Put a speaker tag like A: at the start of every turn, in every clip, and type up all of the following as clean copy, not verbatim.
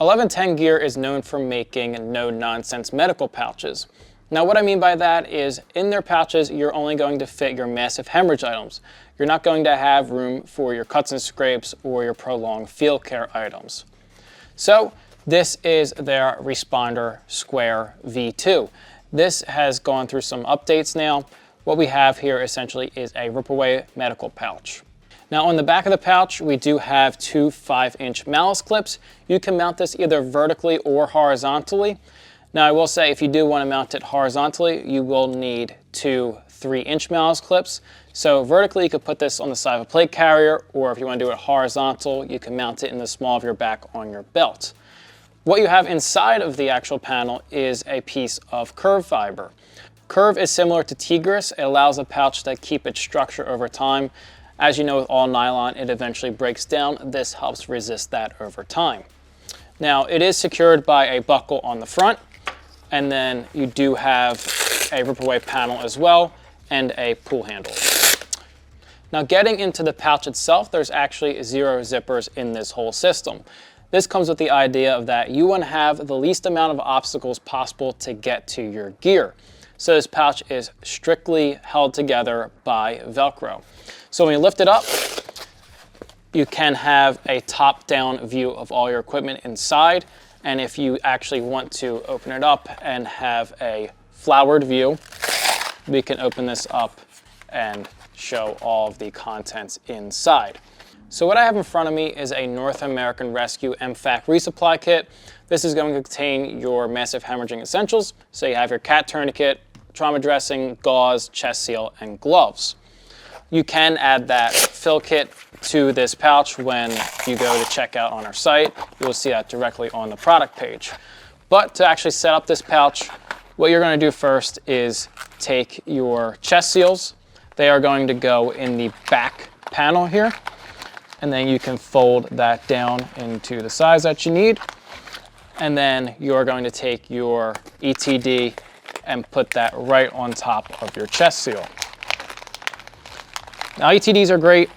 A: 1110 Gear is known for making no-nonsense medical pouches. Now what I mean by that is in their pouches, you're only going to fit your massive hemorrhage items. You're not going to have room for your cuts and scrapes or your prolonged field care items. So this is their Responder Square V2. This has gone through some updates now. What we have here essentially is a rip-away medical pouch. Now on the back of the pouch, we do have two 5-inch malice clips. You can mount this either vertically or horizontally. Now I will say if you do want to mount it horizontally, you will need two 3-inch malice clips. So vertically you could put this on the side of a plate carrier, or if you want to do it horizontal, you can mount it in the small of your back on your belt. What you have inside of the actual panel is a piece of curve fiber. Curve is similar to Tigris. It allows a pouch to keep its structure over time. As you know, with all nylon, it eventually breaks down. This helps resist that over time. Now, it is secured by a buckle on the front, and then you do have a rip-away panel as well, and a pull handle. Now, getting into the pouch itself, there's actually 0 zippers in this whole system. This comes with the idea of that you want to have the least amount of obstacles possible to get to your gear. So this pouch is strictly held together by Velcro. So when you lift it up, you can have a top-down view of all your equipment inside. And if you actually want to open it up and have a flowered view, we can open this up and show all of the contents inside. So what I have in front of me is a North American Rescue IFAK resupply kit. This is going to contain your massive hemorrhaging essentials. So you have your cat tourniquet, trauma dressing, gauze, chest seal, and gloves. You can add that fill kit to this pouch when you go to check out on our site. You will see that directly on the product page. But to actually set up this pouch, what you're going to do first is take your chest seals. They are going to go in the back panel here, and then you can fold that down into the size that you need. And then you're going to take your ETD and put that right on top of your chest seal. Now ETDs are great.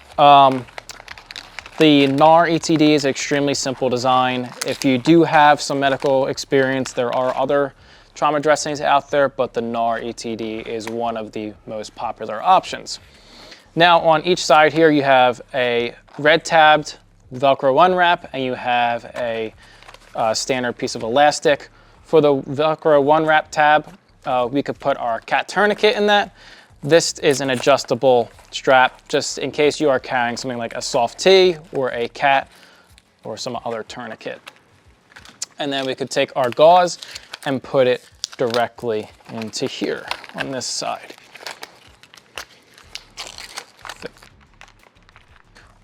A: The NAR ETD is extremely simple design. If you do have some medical experience, there are other trauma dressings out there, but the NAR ETD is one of the most popular options. Now on each side here, you have a red tabbed Velcro unwrap, and you have a standard piece of elastic. For the Velcro unwrap tab, we could put our cat tourniquet in that. This is an adjustable strap, just in case you are carrying something like a soft tee or a cat or some other tourniquet. And then we could take our gauze and put it directly into here on this side.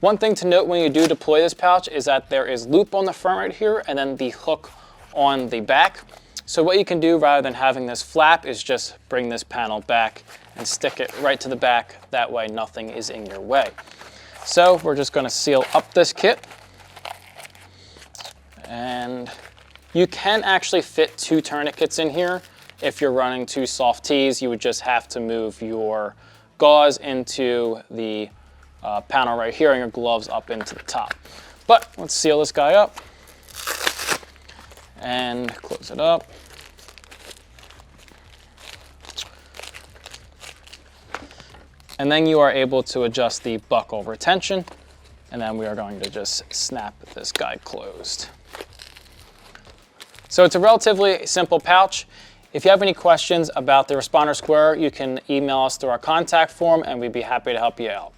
A: One thing to note when you do deploy this pouch is that there is loop on the front right here and then the hook on the back. So what you can do rather than having this flap is just bring this panel back and stick it right to the back. That way nothing is in your way. So we're just going to seal up this kit. And you can actually fit 2 tourniquets in here. If you're running 2 soft tees, you would just have to move your gauze into the panel right here and your gloves up into the top. But let's seal this guy up and close it up. And then you are able to adjust the buckle retention, and then we are going to just snap this guy closed. So it's a relatively simple pouch. If you have any questions about the Responder Square, you can email us through our contact form and we'd be happy to help you out.